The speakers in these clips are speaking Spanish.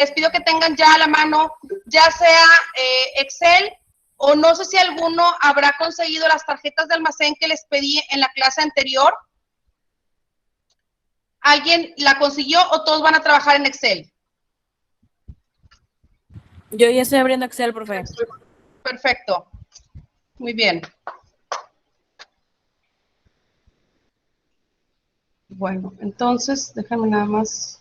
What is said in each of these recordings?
les pido que tengan ya a la mano, ya sea Excel, o no sé si alguno habrá conseguido las tarjetas de almacén que les pedí en la clase anterior. ¿Alguien la consiguió o todos van a trabajar en Excel? Yo ya estoy abriendo Excel, profe. Perfecto. Muy bien. Bueno, entonces, déjame nada más.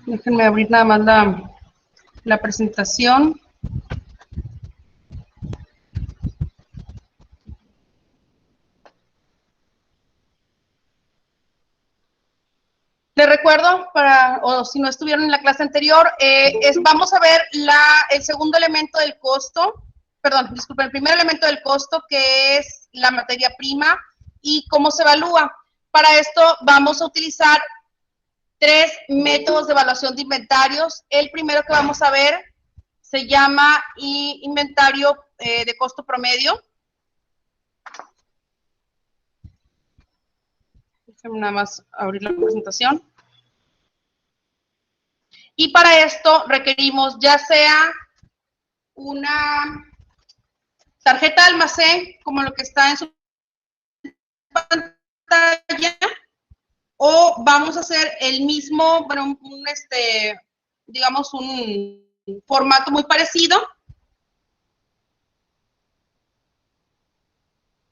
Déjenme abrir nada más la presentación. Les recuerdo, o si no estuvieron en la clase anterior, vamos a ver el segundo elemento del costo, perdón, disculpen, el primer elemento del costo, que es la materia prima y cómo se evalúa. Para esto vamos a utilizar 3 métodos de evaluación de inventarios. El primero que vamos a ver se llama inventario de costo promedio. Déjenme nada más abrir la presentación. Y para esto requerimos ya sea una tarjeta de almacén, como lo que está en su pantalla, o vamos a hacer el mismo, bueno, digamos un formato muy parecido,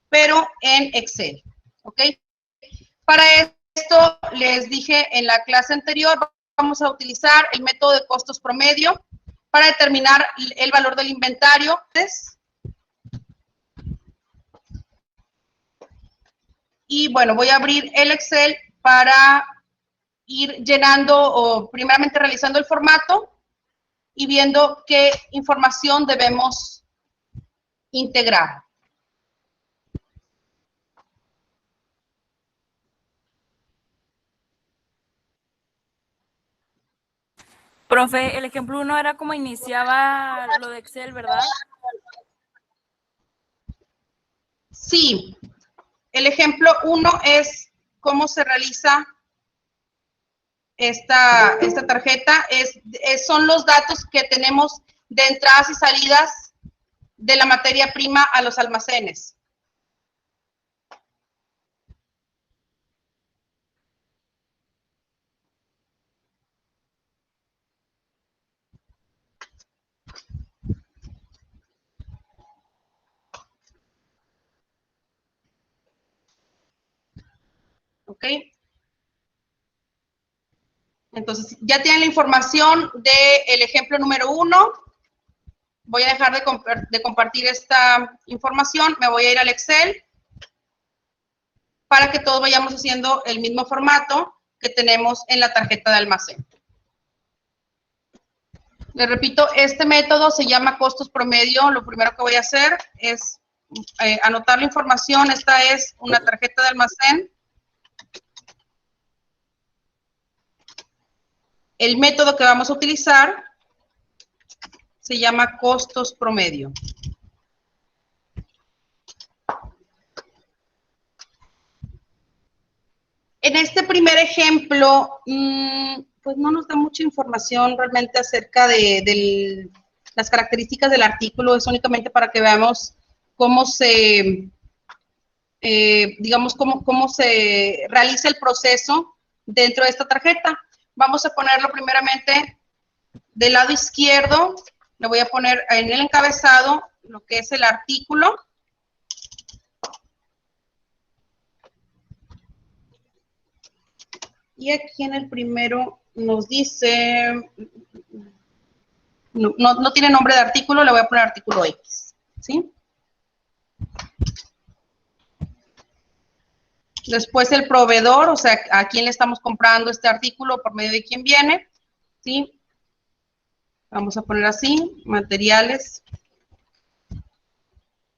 pero en Excel, ¿ok? Para esto, les dije en la clase anterior, vamos a utilizar el método de costos promedio para determinar el valor del inventario. Y bueno, voy a abrir el Excel para ir llenando o primeramente realizando el formato y viendo qué información debemos integrar. Profe, el ejemplo 1 era como iniciaba lo de Excel, ¿verdad? Sí, el ejemplo 1 es cómo se realiza esta tarjeta. Son los datos que tenemos de entradas y salidas de la materia prima a los almacenes. ¿Ok? Entonces, ya tienen la información del ejemplo número 1. Voy a dejar de compartir esta información. Me voy a ir al Excel para que todos vayamos haciendo el mismo formato que tenemos en la tarjeta de almacén. Les repito, este método se llama costos promedio. Lo primero que voy a hacer es anotar la información. Esta es una tarjeta de almacén. El método que vamos a utilizar se llama costos promedio. En este primer ejemplo, pues no nos da mucha información realmente acerca de las características del artículo. Es únicamente para que veamos cómo se, digamos, cómo se realiza el proceso dentro de esta tarjeta. Vamos a ponerlo primeramente del lado izquierdo. Le voy a poner en el encabezado lo que es el artículo. Y aquí en el primero nos dice, no tiene nombre de artículo, le voy a poner artículo X, ¿sí? Después el proveedor, o sea, a quién le estamos comprando este artículo, por medio de quién viene, ¿sí? Vamos a poner así, materiales,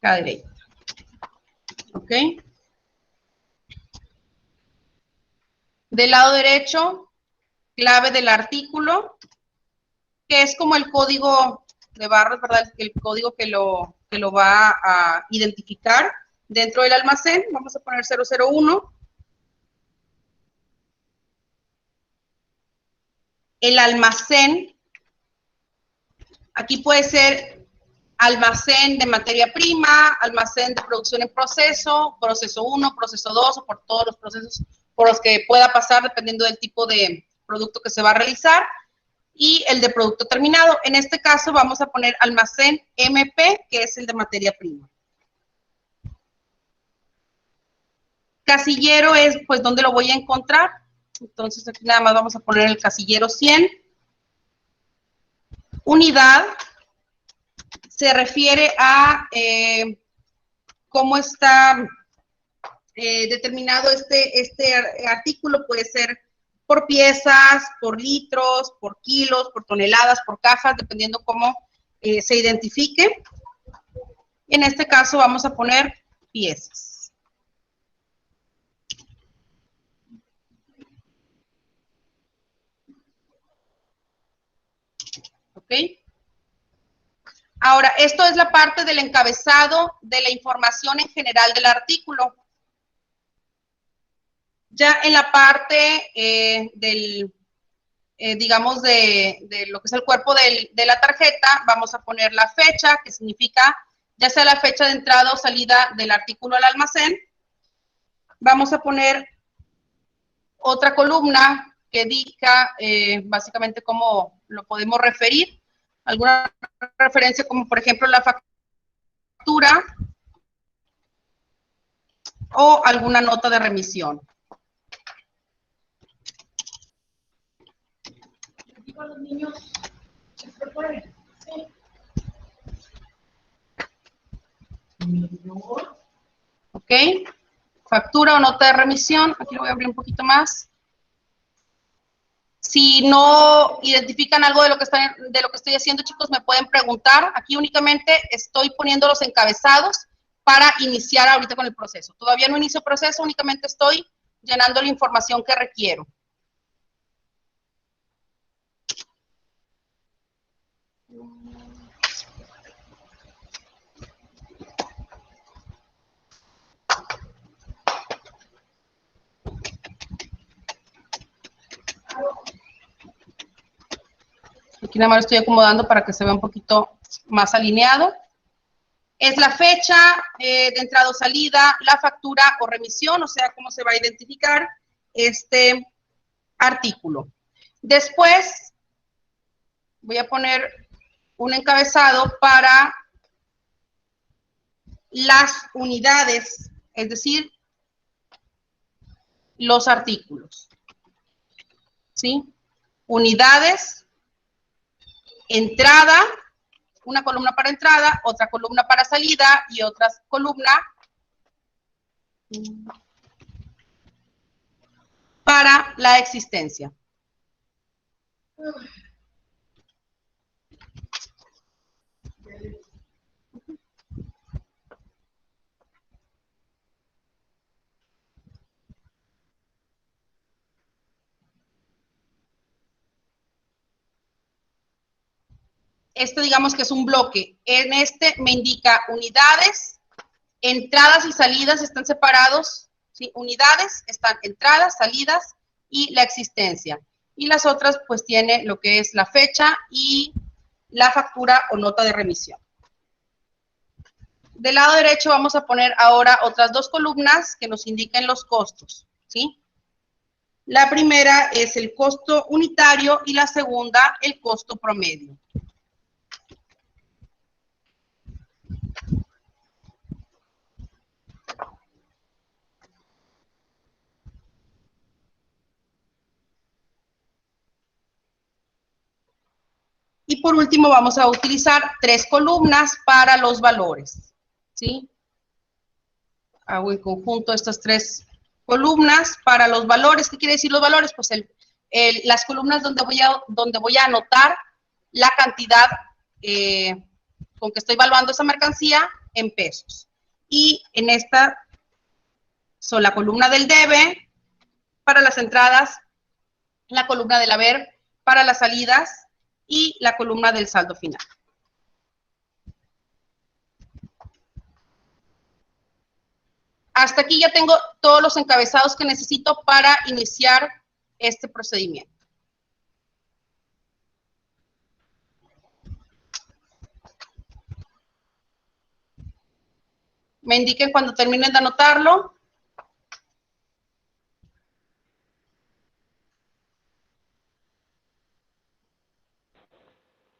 Cadereyta, ¿ok? Del lado derecho, clave del artículo, que es como el código de barras, ¿verdad? El código que lo va a identificar dentro del almacén. Vamos a poner 001. El almacén, aquí puede ser almacén de materia prima, almacén de producción en proceso, proceso 1, proceso 2, o por todos los procesos por los que pueda pasar, dependiendo del tipo de producto que se va a realizar, y el de producto terminado. En este caso vamos a poner almacén MP, que es el de materia prima. Casillero es, pues, ¿dónde lo voy a encontrar? Entonces, aquí nada más vamos a poner el casillero 100. Unidad se refiere a cómo está determinado este artículo. Puede ser por piezas, por litros, por kilos, por toneladas, por cajas, dependiendo cómo se identifique. En este caso vamos a poner piezas. ¿Ok? Ahora, esto es la parte del encabezado de la información en general del artículo. Ya en la parte digamos, de lo que es el cuerpo de la tarjeta, vamos a poner la fecha, que significa ya sea la fecha de entrada o salida del artículo al almacén. Vamos a poner otra columna que diga básicamente cómo lo podemos referir. Alguna referencia como, por ejemplo, la factura o alguna nota de remisión. Con los niños se puede. Sí. Ok. Factura o nota de remisión. Aquí lo voy a abrir un poquito más. Si no identifican algo de lo que estoy haciendo, chicos, me pueden preguntar. Aquí únicamente estoy poniendo los encabezados para iniciar ahorita con el proceso. Todavía no inicio el proceso, únicamente estoy llenando la información que requiero. Aquí nada más lo estoy acomodando para que se vea un poquito más alineado. Es la fecha de entrada o salida, la factura o remisión, o sea, cómo se va a identificar este artículo. Después voy a poner un encabezado para las unidades, es decir, los artículos. ¿Sí? Unidades, entrada, una columna para entrada, otra columna para salida y otra columna para la existencia. Este, digamos que es un bloque. En este me indica unidades, entradas y salidas están separados, ¿sí? Unidades están entradas, salidas y la existencia. Y las otras, pues, tiene lo que es la fecha y la factura o nota de remisión. Del lado derecho vamos a poner ahora otras dos columnas que nos indiquen los costos, ¿sí? La primera es el costo unitario y la segunda el costo promedio. Y por último vamos a utilizar tres columnas para los valores, ¿sí? Hago en conjunto estas tres columnas para los valores. ¿Qué quiere decir los valores? Pues las columnas donde voy a anotar la cantidad con que estoy evaluando esa mercancía en pesos. Y en esta son la columna del debe para las entradas, la columna del haber para las salidas y la columna del saldo final. Hasta aquí ya tengo todos los encabezados que necesito para iniciar este procedimiento. Me indiquen cuando terminen de anotarlo.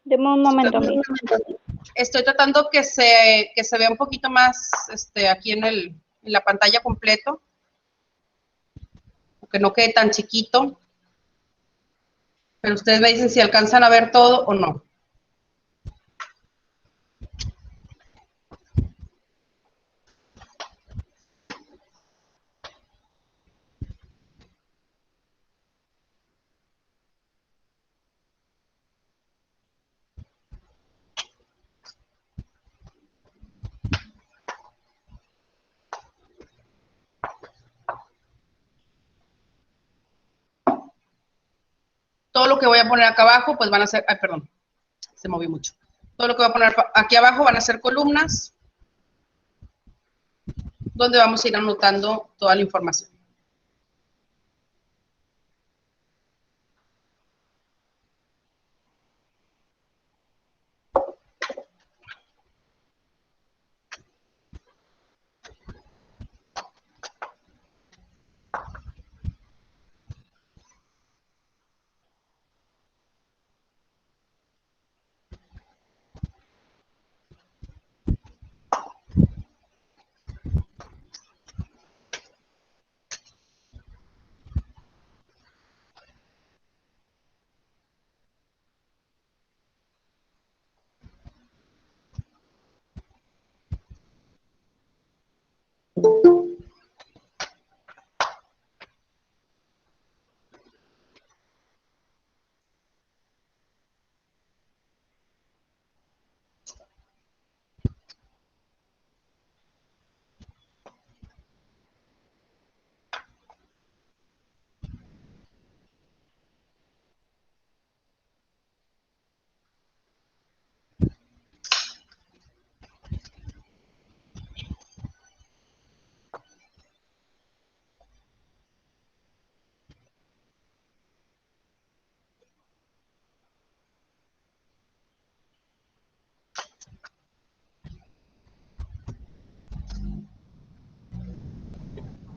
Deme un momento, Miss. Estoy tratando que se vea un poquito más aquí en la pantalla completo, que no quede tan chiquito. Pero ustedes me dicen si alcanzan a ver todo o no. Todo lo que voy a poner acá abajo, pues van a ser, ay, perdón, se movió mucho. Todo lo que voy a poner aquí abajo van a ser columnas, donde vamos a ir anotando toda la información.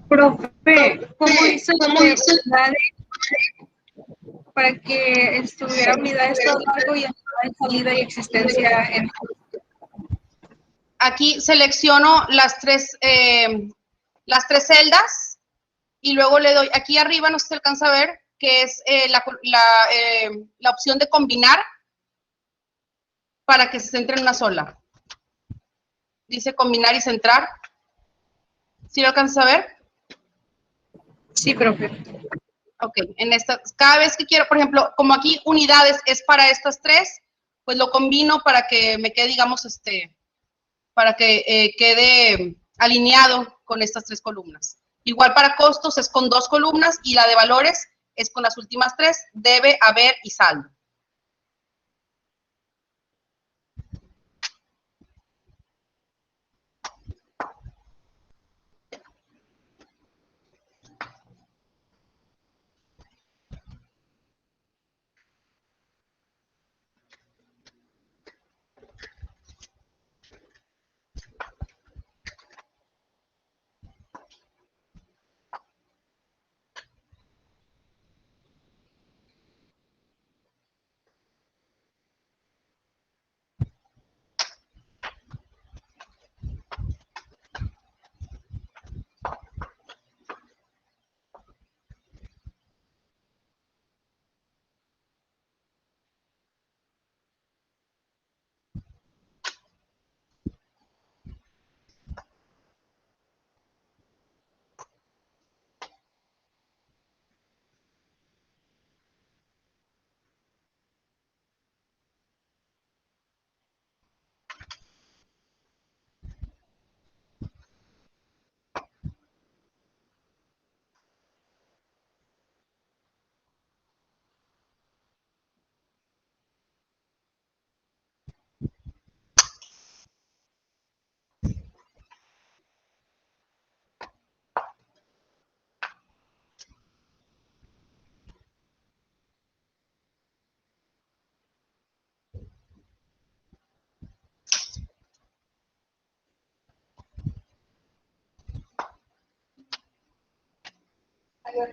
Profe, ¿cómo hizo unidades para que estuviera unidades todo largo y entrada y salida y existencia en... Aquí selecciono las tres celdas y luego le doy, aquí arriba no sé si se alcanza a ver, que es la opción de combinar para que se centre en una sola. Dice combinar y centrar. ¿Sí lo alcanzas a ver? Sí, profe. Ok, cada vez que quiero, por ejemplo, como aquí unidades es para estas tres, pues lo combino para que me quede, digamos, para que quede alineado con estas tres columnas. Igual para costos es con 2 columnas y la de valores es con las últimas 3, debe, haber y saldo. Me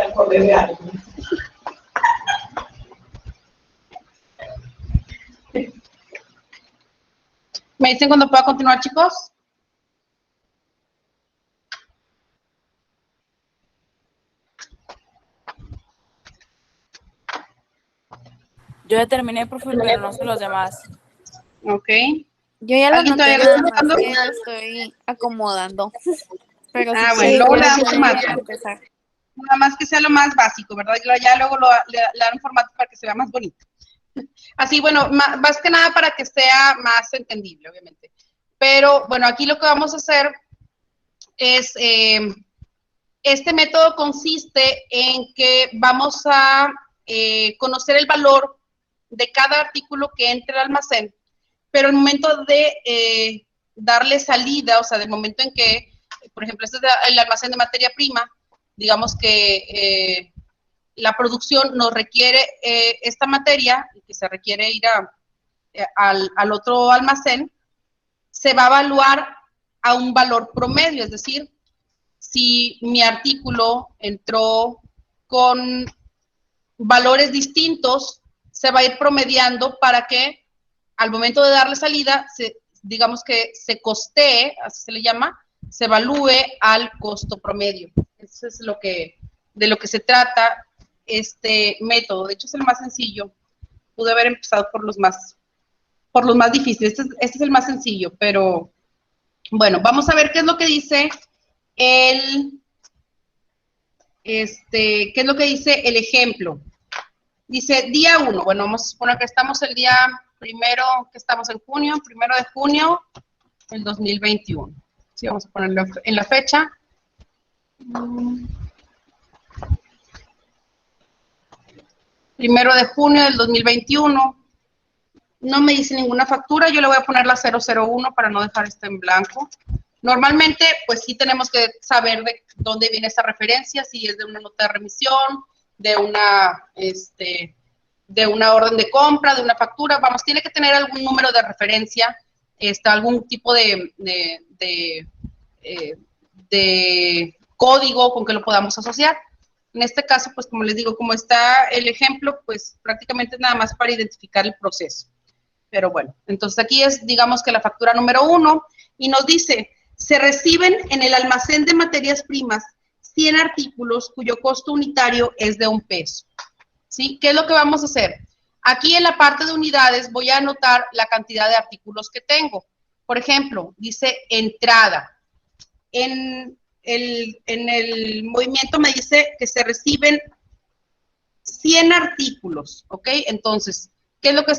acordé de algo. ¿Me dicen cuando pueda continuar, chicos? Yo ya terminé, profe, pero no sé los demás. Ok. Yo ya lo ¿Alguien noté, todavía lo está nada más notando? que lo estoy acomodando. Pero Ah, si bueno, luego le dan formato. para empezar. Nada más que sea lo más básico, ¿verdad? Ya luego le dan formato para que se vea más bonito. Así, bueno, más que nada para que sea más entendible, obviamente. Pero, bueno, aquí lo que vamos a hacer es, este método consiste en que vamos a conocer el valor de cada artículo que entre al almacén, pero el momento de darle salida, o sea, del momento en que, por ejemplo, este es el almacén de materia prima, digamos que la producción nos requiere esta materia, que se requiere ir al otro almacén, se va a evaluar a un valor promedio, es decir, si mi artículo entró con valores distintos, se va a ir promediando para que al momento de darle salida, digamos que se costee, así se le llama, se evalúe al costo promedio. Eso es de lo que se trata este método. De hecho, es el más sencillo. Pude haber empezado por los más difíciles. Este es el más sencillo, pero bueno, vamos a ver qué es lo que dice qué es lo que dice el ejemplo. Dice día 1, bueno, vamos a suponer que estamos el día primero, que estamos en junio, 1 de junio del 2021. Sí, vamos a ponerlo en la fecha. 1 de junio del 2021. No me dice ninguna factura, yo le voy a poner la 001 para no dejar esto en blanco. Normalmente, pues sí tenemos que saber de dónde viene esta referencia, si es de una nota de remisión, de una orden de compra, de una factura, vamos, tiene que tener algún número de referencia, algún tipo de código con que lo podamos asociar. En este caso, pues como les digo, como está el ejemplo, pues prácticamente nada más para identificar el proceso. Pero bueno, entonces aquí es, digamos que la factura número 1, y nos dice, se reciben en el almacén de materias primas 100 artículos cuyo costo unitario es de $1. ¿Sí? ¿Qué es lo que vamos a hacer? Aquí en la parte de unidades voy a anotar la cantidad de artículos que tengo. Por ejemplo, dice entrada. En el movimiento me dice que se reciben 100 artículos, ¿ok? Entonces, ¿qué es lo que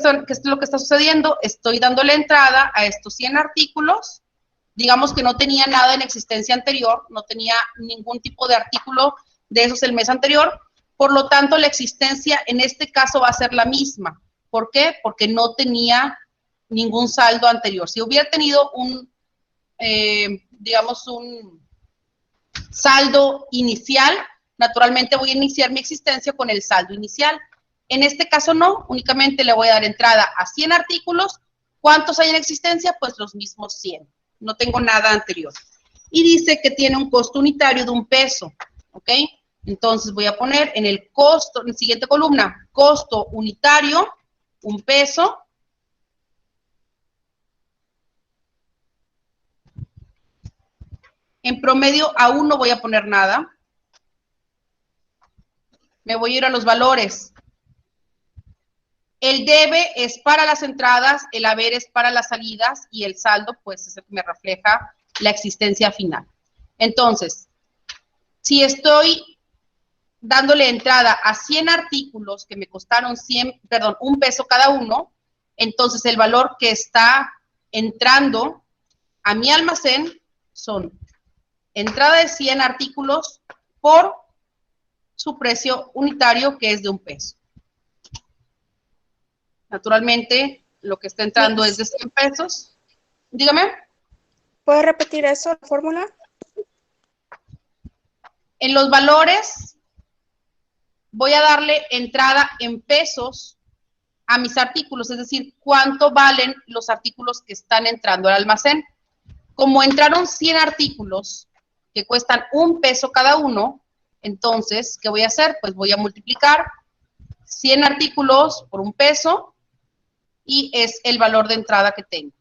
está sucediendo? Estoy dándole entrada a estos 100 artículos. Digamos que no tenía nada en existencia anterior, no tenía ningún tipo de artículo de esos el mes anterior, por lo tanto la existencia en este caso va a ser la misma. ¿Por qué? Porque no tenía ningún saldo anterior. Si hubiera tenido digamos, un saldo inicial, naturalmente voy a iniciar mi existencia con el saldo inicial. En este caso no, únicamente le voy a dar entrada a 100 artículos. ¿Cuántos hay en existencia? Pues los mismos 100. No tengo nada anterior. Y dice que tiene un costo unitario de $1, ¿ok? Entonces voy a poner en el costo, en la siguiente columna, costo unitario, $1. En promedio aún no voy a poner nada. Me voy a ir a los valores. El debe es para las entradas, el haber es para las salidas y el saldo pues es el que me refleja la existencia final. Entonces, si estoy dándole entrada a 100 artículos que me costaron $1 cada uno, entonces el valor que está entrando a mi almacén son entrada de 100 artículos por su precio unitario, que es de $1. Naturalmente, lo que está entrando es de 100 pesos. Dígame. ¿Puedes repetir eso, la fórmula? En los valores, voy a darle entrada en pesos a mis artículos, es decir, cuánto valen los artículos que están entrando al almacén. Como entraron 100 artículos que cuestan 1 peso cada uno, entonces, ¿qué voy a hacer? Pues voy a multiplicar 100 artículos por 1 peso y es el valor de entrada que tengo.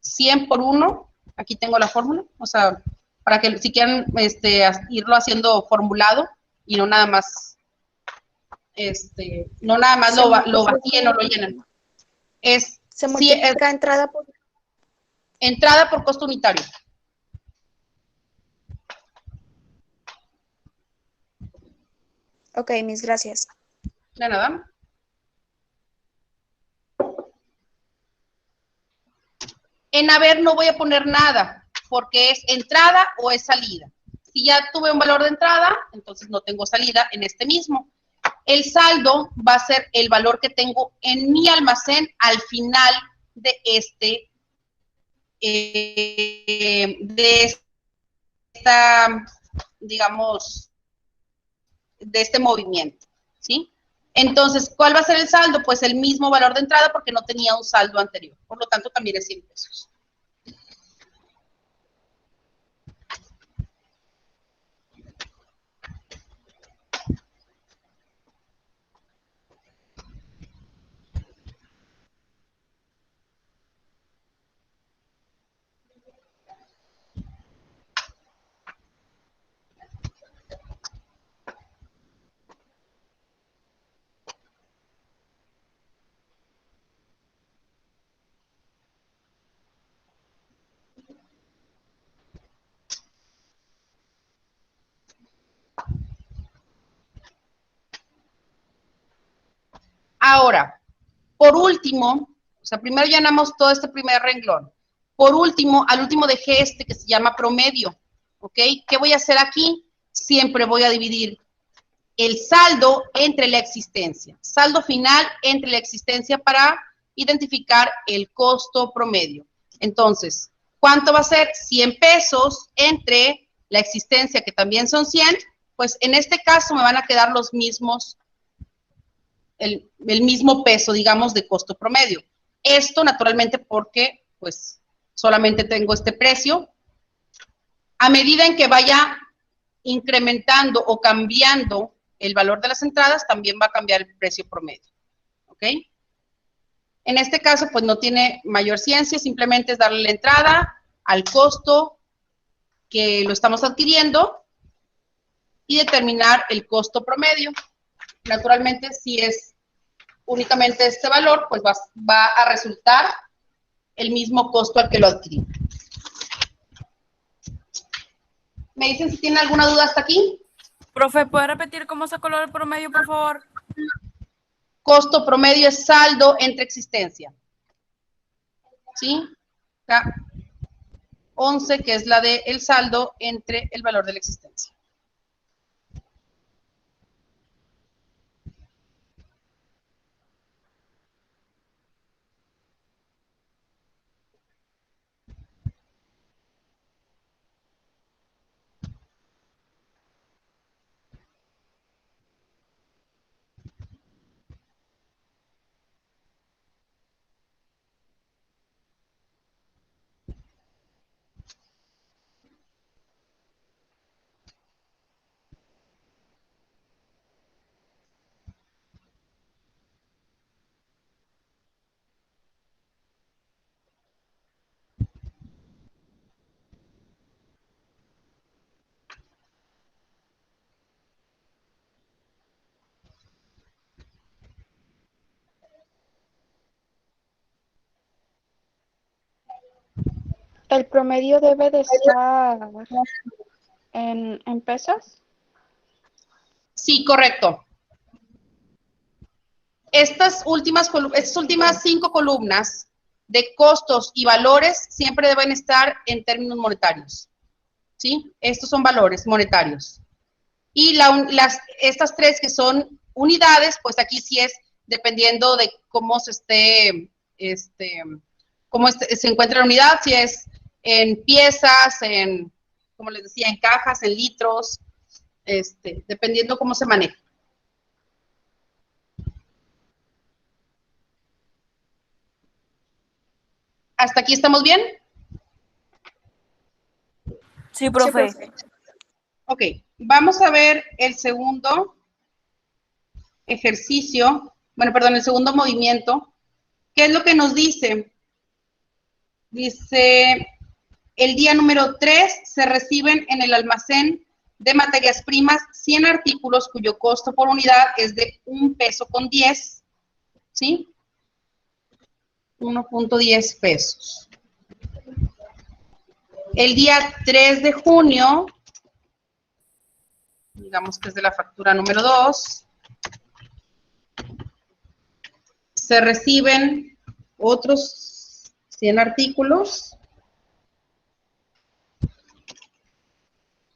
100 por 1, aquí tengo la fórmula, o sea, para que si quieren irlo haciendo formulado y no nada más, lo vacíen o lo llenen. Se multiplica entrada por costo unitario. Ok, mis gracias. De nada. En haber no voy a poner nada, porque es entrada o es salida. Si ya tuve un valor de entrada, entonces no tengo salida en este mismo. El saldo va a ser el valor que tengo en mi almacén al final de digamos, de este movimiento, ¿sí? Entonces, ¿cuál va a ser el saldo? Pues el mismo valor de entrada porque no tenía un saldo anterior. Por lo tanto, también es 100 pesos. Ahora, por último, o sea, primero llenamos todo este primer renglón. Por último, al último dejé este que se llama promedio, ¿ok? ¿Qué voy a hacer aquí? Siempre voy a dividir el saldo entre la existencia. Saldo final entre la existencia para identificar el costo promedio. Entonces, ¿cuánto va a ser? 100 pesos entre la existencia, que también son 100. Pues en este caso me van a quedar los mismos, el mismo peso, digamos, de costo promedio. Esto naturalmente porque, pues, solamente tengo este precio. A medida en que vaya incrementando o cambiando el valor de las entradas, también va a cambiar el precio promedio, ¿ok? En este caso, pues, no tiene mayor ciencia, simplemente es darle la entrada al costo que lo estamos adquiriendo y determinar el costo promedio. Naturalmente, si es únicamente este valor, pues va a resultar el mismo costo al que lo adquirí. ¿Me dicen si tienen alguna duda hasta aquí? Profe, ¿puede repetir cómo sacó el promedio, por favor? Costo promedio es saldo entre existencia. ¿Sí? Acá, 11, que es la de el saldo entre el valor de la existencia. ¿El promedio debe de estar en pesos? Sí, correcto. Estas últimas 5 columnas de costos y valores siempre deben estar en términos monetarios, ¿sí? Estos son valores monetarios. Y estas 3 que son unidades, pues aquí sí es dependiendo de cómo se esté, se encuentra la unidad, si es en piezas, en, como les decía, en cajas, en litros, dependiendo cómo se maneja. ¿Hasta aquí estamos bien? Sí, profe. Ok, vamos a ver el segundo ejercicio, bueno, perdón, el segundo movimiento. ¿Qué es lo que nos dice? Dice, el día número 3 se reciben en el almacén de materias primas 100 artículos cuyo costo por unidad es de 1 peso con 10, ¿sí? 1.10 pesos. El día 3 de junio, digamos que es de la factura número 2, se reciben otros 100 artículos,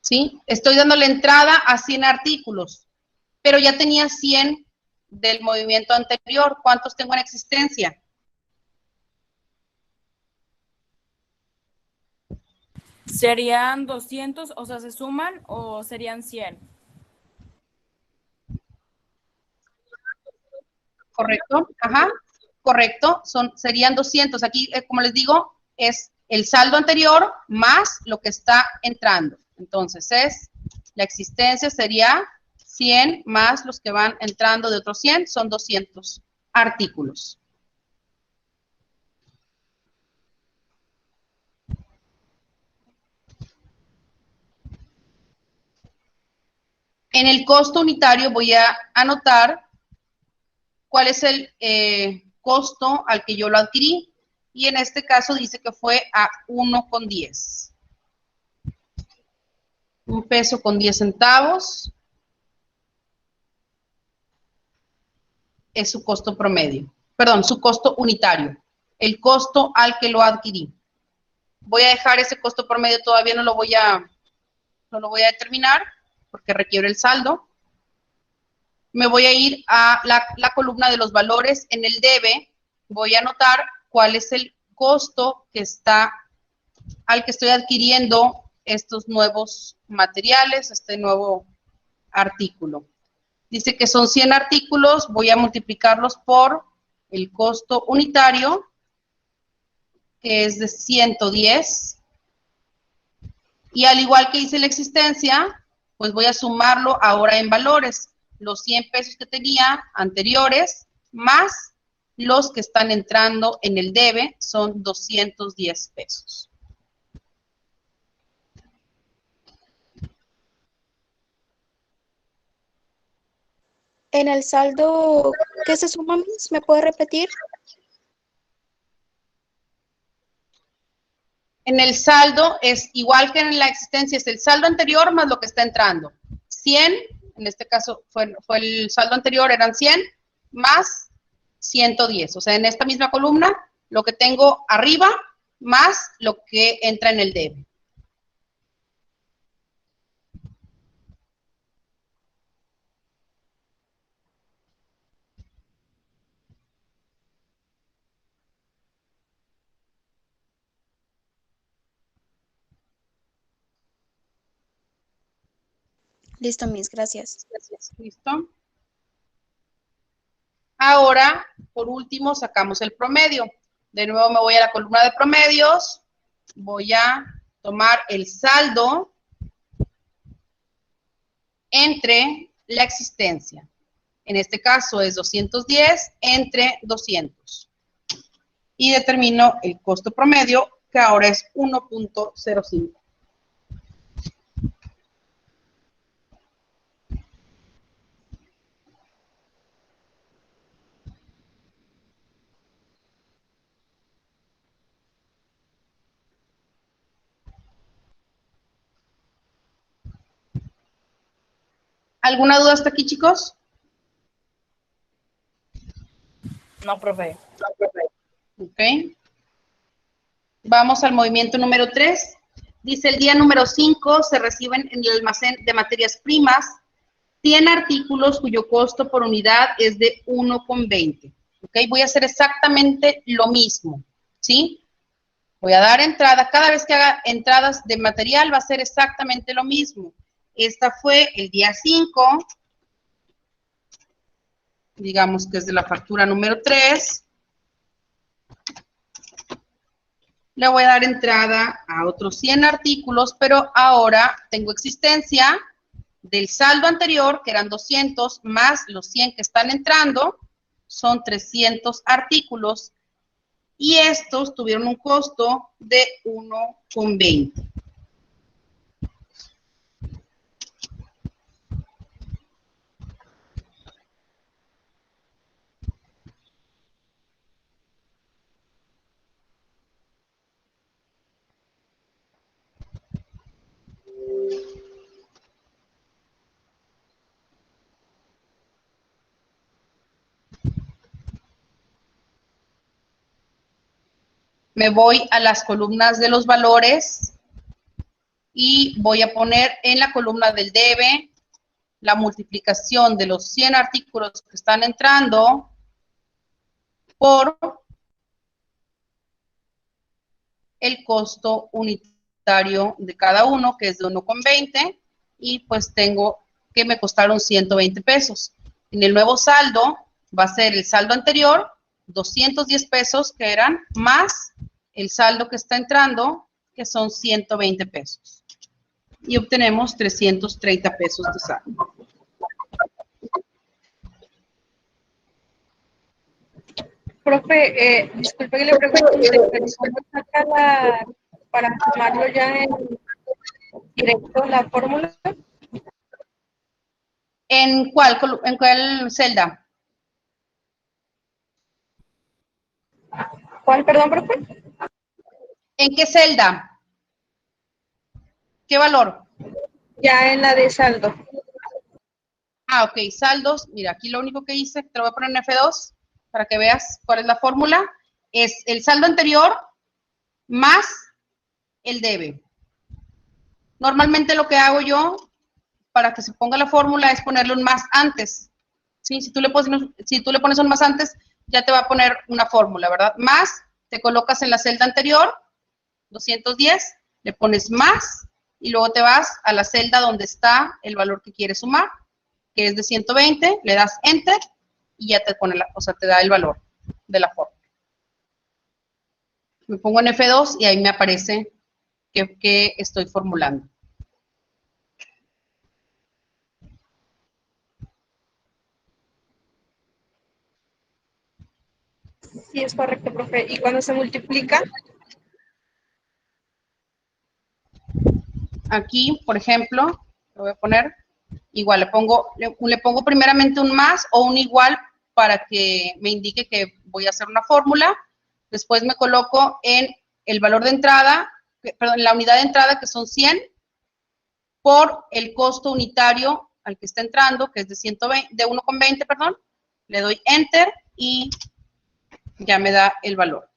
¿sí? Estoy dándole entrada a 100 artículos, pero ya tenía 100 del movimiento anterior. ¿Cuántos tengo en existencia? ¿Serían 200, o sea, se suman o serían 100? Correcto, ajá, correcto, serían 200. Aquí, como les digo, es el saldo anterior más lo que está entrando. Entonces, la existencia sería 100 más los que van entrando de otros 100, son 200 artículos. En el costo unitario voy a anotar cuál es el costo al que yo lo adquirí, y en este caso dice que fue a 1.10. 1 peso con 10 centavos es su costo promedio, perdón, su costo unitario, el costo al que lo adquirí. Voy a dejar ese costo promedio, todavía no lo voy a determinar porque requiere el saldo. Me voy a ir a la columna de los valores. En el debe voy a anotar cuál es el costo que está al que estoy adquiriendo estos nuevos materiales, este nuevo artículo. Dice que son 100 artículos, voy a multiplicarlos por el costo unitario, que es de 110. Y al igual que hice la existencia, pues voy a sumarlo ahora en valores. Los 100 pesos que tenía anteriores, más los que están entrando en el debe, son 210 pesos. En el saldo, ¿qué se suma, Miss? ¿Me puede repetir? En el saldo es igual que en la existencia, es el saldo anterior más lo que está entrando. 100, en este caso fue el saldo anterior, eran 100, más 110. O sea, en esta misma columna, lo que tengo arriba, más lo que entra en el debe. Listo, Miss, gracias. ¿Listo? Ahora, por último, sacamos el promedio. De nuevo me voy a la columna de promedios, voy a tomar el saldo entre la existencia. En este caso es 210 entre 200. Y determino el costo promedio, que ahora es 1.05. ¿Alguna duda hasta aquí, chicos? No, profe. Ok. Vamos al movimiento número 3. Dice, el día número 5 se reciben en el almacén de materias primas 100 artículos cuyo costo por unidad es de 1,20. ¿Ok? Voy a hacer exactamente lo mismo, ¿sí? Voy a dar entrada, cada vez que haga entradas de material va a ser exactamente lo mismo. Esta fue el día 5, digamos que es de la factura número 3. Le voy a dar entrada a otros 100 artículos, pero ahora tengo existencia del saldo anterior, que eran 200, más los 100 que están entrando, son 300 artículos, y estos tuvieron un costo de 1,20. Me voy a las columnas de los valores y voy a poner en la columna del debe la multiplicación de los 100 artículos que están entrando por el costo unitario de cada uno, que es de 1,20, y pues tengo que me costaron 120 pesos. En el nuevo saldo va a ser el saldo anterior, 210 pesos que eran, más el saldo que está entrando, que son 120 pesos. Y obtenemos 330 pesos de saldo. Profe, disculpe que le pregunte, pero ¿cómo saca para sumarlo ya en directo la fórmula? ¿En cuál celda? ¿Cuál, perdón, profe? ¿En qué celda? ¿Qué valor? Ya en la de saldo. Ah, ok, saldos. Mira, aquí lo único que hice, te lo voy a poner en F2 para que veas cuál es la fórmula. Es el saldo anterior más el debe. Normalmente lo que hago yo para que se ponga la fórmula es ponerle un más antes. ¿Sí? Si tú le pones un más antes, ya te va a poner una fórmula, ¿verdad? Más, te colocas en la celda anterior, 210, le pones más y luego te vas a la celda donde está el valor que quieres sumar, que es de 120, le das Enter y ya te pone te da el valor de la fórmula. Me pongo en F2 y ahí me aparece que estoy formulando. Sí, es correcto, profe. ¿Y cuando se multiplica? Aquí, por ejemplo, lo voy a poner, igual le pongo primeramente un más o un igual para que me indique que voy a hacer una fórmula. Después me coloco en el valor de entrada, perdón, la unidad de entrada, que son 100, por el costo unitario al que está entrando, que es de 1,20, perdón. Le doy Enter y ya me da el valor.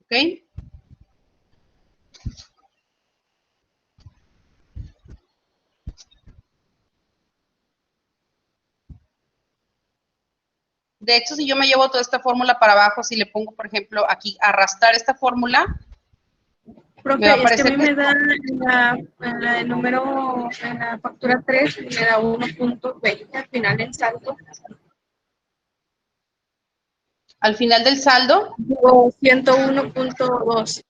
¿Ok? De hecho, si yo me llevo toda esta fórmula para abajo, si le pongo, por ejemplo, aquí arrastrar esta fórmula, profe, es que a mí me da el número, en la factura 3, me da 1,20 al final en saldo. al final del saldo, Digo, 101,2.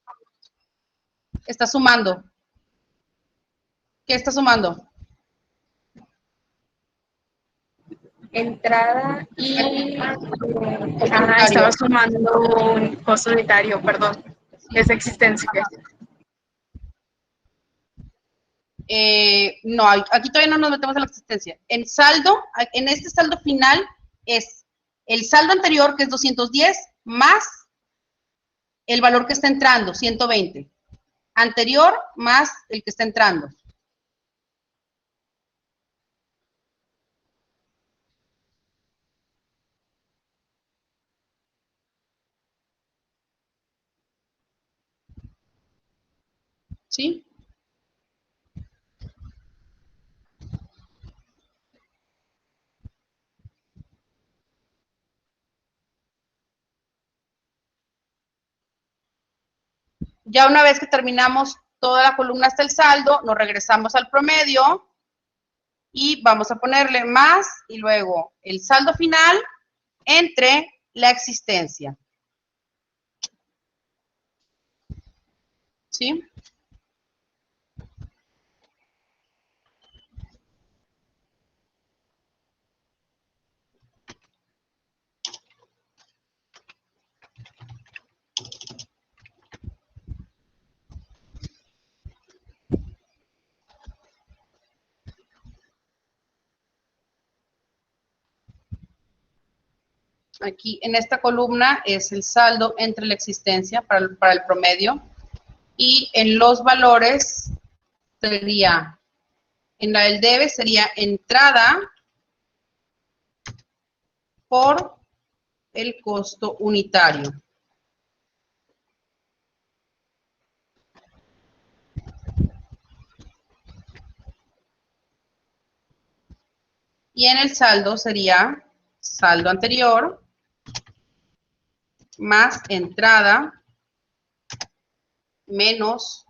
está sumando. ¿Qué está sumando? Entrada y estaba sumando un costo unitario, perdón, es existencia. No, aquí todavía no nos metemos en la existencia. En saldo, en este saldo final es el saldo anterior, que es 210, más el valor que está entrando, 120. Anterior más el que está entrando. ¿sí? Ya una vez que terminamos toda la columna hasta el saldo, nos regresamos al promedio y vamos a ponerle más y luego el saldo final entre la existencia. ¿Sí? Aquí en esta columna es el saldo entre la existencia para el promedio. Y en los valores sería, en la del debe sería entrada por el costo unitario. Y en el saldo sería saldo anterior más entrada menos,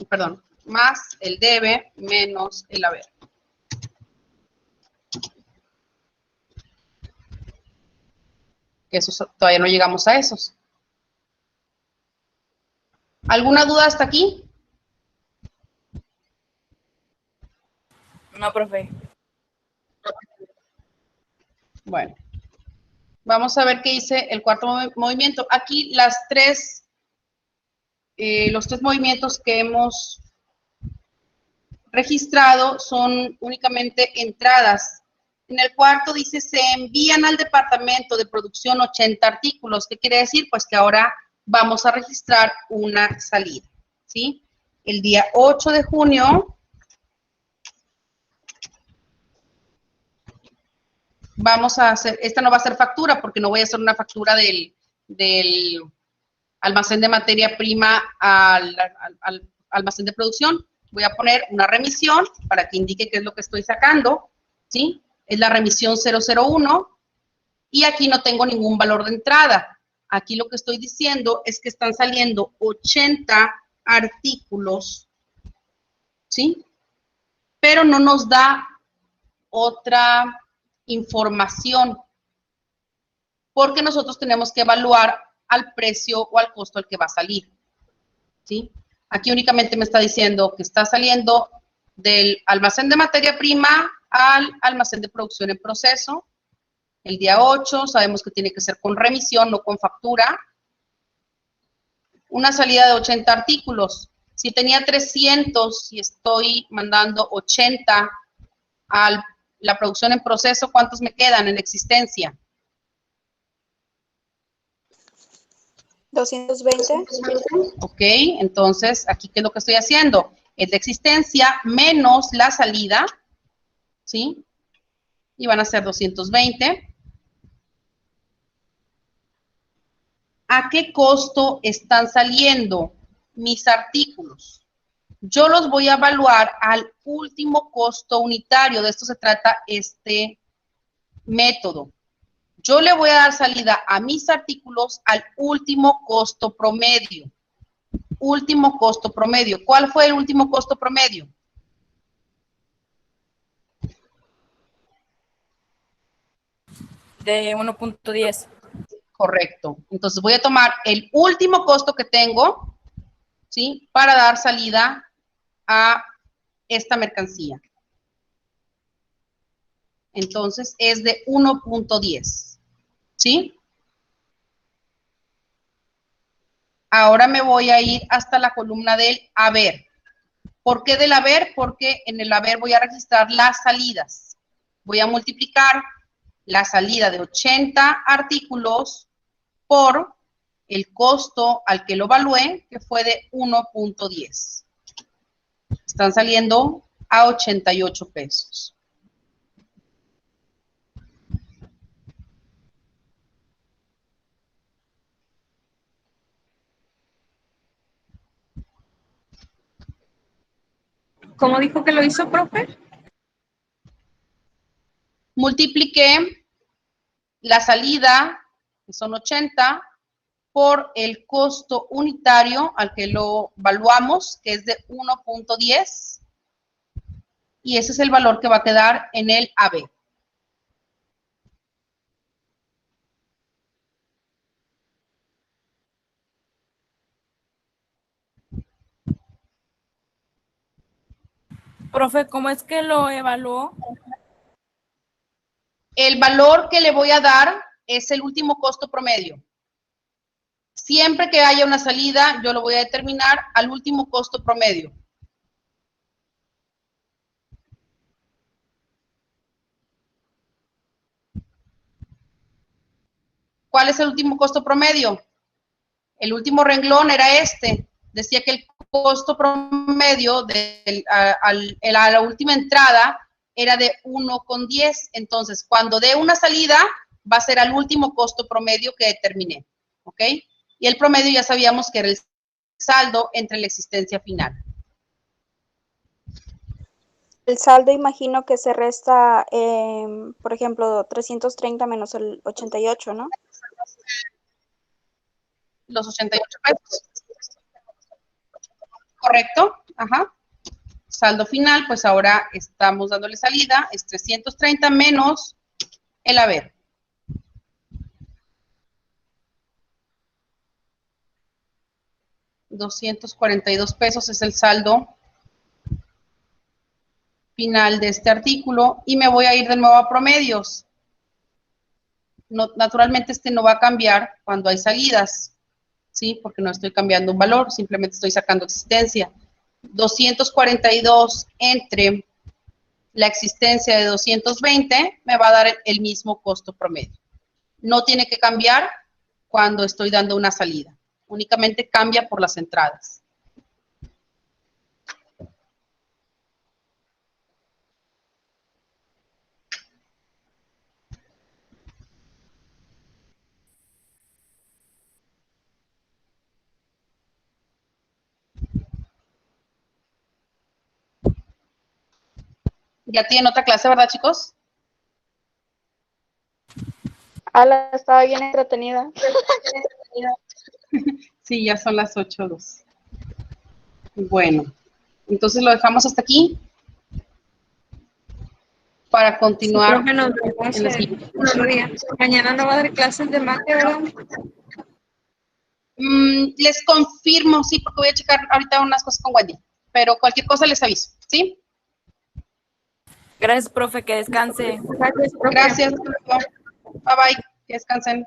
perdón, más el debe menos el haber. Eso todavía no llegamos a esos. ¿Alguna duda hasta aquí? No, profe. Bueno, vamos a ver qué dice el cuarto movimiento. Aquí los tres movimientos que hemos registrado son únicamente entradas. En el cuarto dice, se envían al departamento de producción 80 artículos. ¿Qué quiere decir? Pues que ahora vamos a registrar una salida, ¿sí? El día 8 de junio vamos a hacer, esta no va a ser factura porque no voy a hacer una factura del almacén de materia prima al almacén de producción. Voy a poner una remisión para que indique qué es lo que estoy sacando, ¿sí? Es la remisión 001 y aquí no tengo ningún valor de entrada. Aquí lo que estoy diciendo es que están saliendo 80 artículos, ¿sí? Pero no nos da otra información porque nosotros tenemos que evaluar al precio o al costo al que va a salir, ¿sí? Aquí únicamente me está diciendo que está saliendo del almacén de materia prima al almacén de producción en proceso. El día 8, sabemos que tiene que ser con remisión, no con factura. Una salida de 80 artículos. Si tenía 300 y estoy mandando 80 a la producción en proceso, ¿cuántos me quedan en existencia? 220. Ok, entonces, aquí, ¿qué es lo que estoy haciendo? Es de existencia menos la salida, ¿sí? Y van a ser 220. ¿A qué costo están saliendo mis artículos? Yo los voy a evaluar al último costo unitario. De esto se trata este método. Yo le voy a dar salida a mis artículos al último costo promedio. Último costo promedio. ¿Cuál fue el último costo promedio? De 1.10. Correcto. Entonces voy a tomar el último costo que tengo, ¿sí? Para dar salida a esta mercancía. Entonces es de 1.10, ¿sí? Ahora me voy a ir hasta la columna del haber. ¿Por qué del haber? Porque en el haber voy a registrar las salidas. Voy a multiplicar la salida de 80 artículos por el costo al que lo evalué, que fue de 1.10. Están saliendo a 88 pesos. ¿Cómo dijo que lo hizo, profe? Multipliqué la salida, que son 80, por el costo unitario al que lo evaluamos, que es de 1.10, y ese es el valor que va a quedar en el AB. Profe, ¿cómo es que lo evaluó? El valor que le voy a dar es el último costo promedio. Siempre que haya una salida, yo lo voy a determinar al último costo promedio. ¿Cuál es el último costo promedio? El último renglón era este. Decía que el costo promedio a la última entrada era de 1.10. Entonces, cuando dé una salida, va a ser al último costo promedio que determiné. ¿Ok? Y el promedio ya sabíamos que era el saldo entre la existencia final. El saldo imagino que se resta, por ejemplo, 330 menos el 88, ¿no? Los 88 pesos. ¿Correcto? Ajá. Saldo final, pues ahora estamos dándole salida, es 330 menos el haber. $242 es el saldo final de este artículo y me voy a ir de nuevo a promedios. No, naturalmente este no va a cambiar cuando hay salidas, ¿sí? Porque no estoy cambiando un valor, simplemente estoy sacando existencia. 242 entre la existencia de 220 me va a dar el mismo costo promedio. No tiene que cambiar cuando estoy dando una salida, únicamente cambia por las entradas. Ya tienen otra clase, ¿verdad, chicos? Ala, estaba bien entretenida. Sí, ya son las 8:02. Bueno, entonces lo dejamos hasta aquí para continuar. Profe, nos vemos en la en otro día. Mañana no va a dar clases de mate, ¿verdad? Les confirmo, sí, porque voy a checar ahorita unas cosas con Wendy, pero cualquier cosa les aviso, ¿sí? Gracias, profe, que descanse. Gracias, profe. Gracias. Bye bye, que descansen.